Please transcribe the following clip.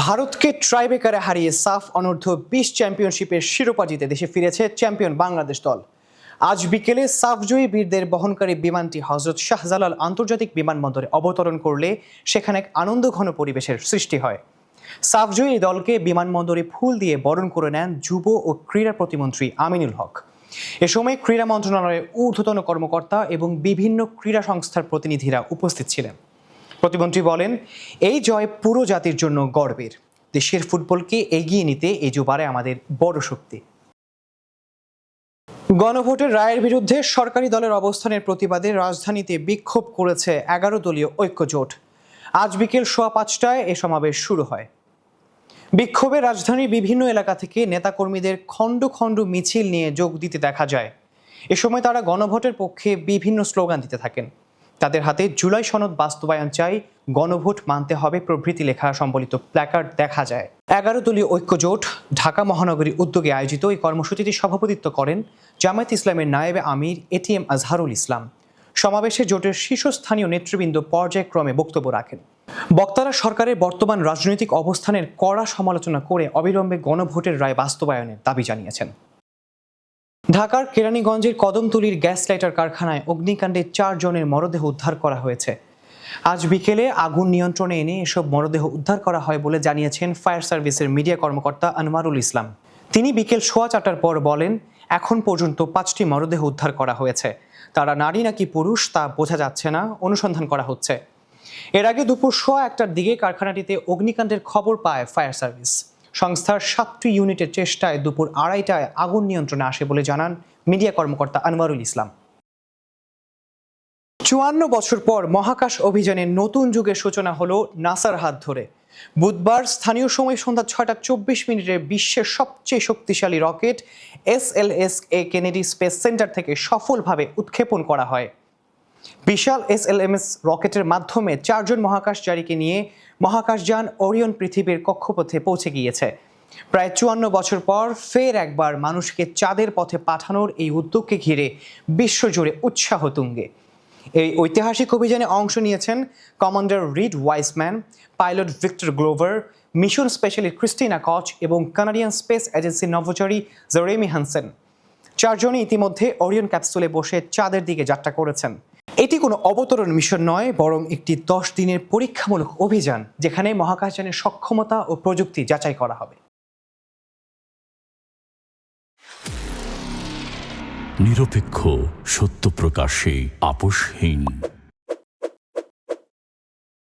ভারতকে ট্রাইবেকারে হারিয়ে সাফ অনূর্ধ্ব 20 চ্যাম্পিয়নশিপের শিরোপা জিতে দেশে ফিরেছে চ্যাম্পিয়ন বাংলাদেশ দল। আজ বিকেলে সাফজয়ী বীরদের বহনকারী বিমানটি হযরত শাহজালাল আন্তর্জাতিক বিমানবন্দরে অবতরণ করলে সেখানে এক আনন্দঘন পরিবেশের সৃষ্টি হয়। সাফজয়ী দলকে বিমানবন্দরে ফুল দিয়ে বরণ করে নেন যুব ও ক্রীড়া প্রতিমন্ত্রী আমিনুল হক। এ সময় ক্রীড়া মন্ত্রণালয়ের ঊর্ধ্বতন কর্মকর্তা এবং বিভিন্ন ক্রীড়া সংস্থার প্রতিনিধিরা উপস্থিত ছিলেন। প্রতিমন্ত্রী বলেন, এই জয় পুরো জাতির জন্য গর্বের। দেশের ফুটবলকে এগিয়ে নিতে এই জুবারে আমাদের বড় শক্তি। গণভোটের রায়ের বিরুদ্ধে সরকারি দলের অবস্থানের প্রতিবাদে রাজধানীতে বিক্ষোভ করেছে 11 দলীয় ঐক্য জোট। আজ বিকেল 5:15টায় এ সমাবেশ শুরু হয়। বিক্ষোভে রাজধানীর বিভিন্ন এলাকা থেকে নেতাকর্মীদের খণ্ড খণ্ড মিছিল নিয়ে যোগ দিতে দেখা যায়। এ সময় তারা গণভোটের পক্ষে বিভিন্ন স্লোগান দিতে থাকেন। তাদের হাতে জুলাই সনদ বাস্তবায়ন চাই, গণভোট মানতে হবে প্রভৃতি লেখা সম্বলিত প্ল্যাকার্ড দেখা যায়। 11 দলীয় ঐক্য জোট ঢাকা মহানগরীর উদ্যোগে আয়োজিত এই কর্মসূচিতে সভাপতিত্ব করেন জামায়াত ইসলামের নায়েবে আমির এটিএম আজহারুল ইসলাম। সমাবেশে জোটের শীর্ষস্থানীয় নেতৃবৃন্দ পর্যায়ক্রমে বক্তব্য রাখেন। বক্তারা সরকারের বর্তমান রাজনৈতিক অবস্থানের কড়া সমালোচনা করে অবিলম্বে গণভোটের রায় বাস্তবায়নের দাবি জানিয়েছেন। ঢাকার কেরানীগঞ্জের কদমতলীর গ্যাস লাইটার কারখানায় অগ্নিকাণ্ডে 4 জনের মরদেহ উদ্ধার করা হয়েছে। আজ বিকেলে আগুন নিয়ন্ত্রণে এনে এসব মরদেহ উদ্ধার করা হয় বলে জানিয়েছেন ফায়ার সার্ভিসের মিডিয়া কর্মকর্তা আনোয়ারুল ইসলাম। তিনি বিকেল 4:15টার পর বলেন, এখন পর্যন্ত 5টি মরদেহ উদ্ধার করা হয়েছে। তারা নারী নাকি পুরুষ তা বোঝা যাচ্ছে না, অনুসন্ধান করা হচ্ছে। এর আগে দুপুর 1:15টার দিকে কারখানাটিতে অগ্নিকাণ্ডের খবর পায় ফায়ার সার্ভিস। সংস্থার 7টি ইউনিটের চেষ্টায় দুপুর 2:30টায় আগুন নিয়ন্ত্রণে আসে বলে জানান মিডিয়া কর্মকর্তা আনোয়ারুল ইসলাম। 54 বছর পর মহাকাশ অভিযানের নতুন যুগের সূচনা হলো নাসার হাত ধরে। বুধবার স্থানীয় সময় সন্ধ্যা 6:24 বিশ্বের সবচেয়ে শক্তিশালী rocket SLS-A Kennedy space centre থেকে সফলভাবে উৎক্ষেপণ করা হয়। বিশাল SLS রকেটের মাধ্যমে 4 জন মহাকাশচারীকে নিয়ে মহাকাশযান ওরিয়ন পৃথিবীর কক্ষপথে পৌঁছে গিয়েছে। প্রায় 54 বছর পর ফের একবার মানুষকে চাঁদের পথে পাঠানোর এই উদ্যোগকে ঘিরে বিশ্বজুড়ে উৎসাহ তুঙ্গে। এই ঐতিহাসিক অভিযানে অংশ নিয়েছেন commander Reid Wiseman, pilot Victor Glover, mission specialist Christina Koch এবং কানাডিয়ান স্পেস এজেন্সির নভোচারী জেরেমি হানসেন। 4 জনই ইতিমধ্যে ওরিয়ন ক্যাপসুলে বসে চাঁদের দিকে যাত্রা করেছেন। এটি কোনো অবতরণ মিশন নয়, বরং একটি 10 দিনের পরীক্ষামূলক অভিযান, যেখানে মহাকাশযানের সক্ষমতা ও প্রযুক্তি যাচাই করা হবে। নিরপেক্ষ, সত্য প্রকাশে আপোষহীন।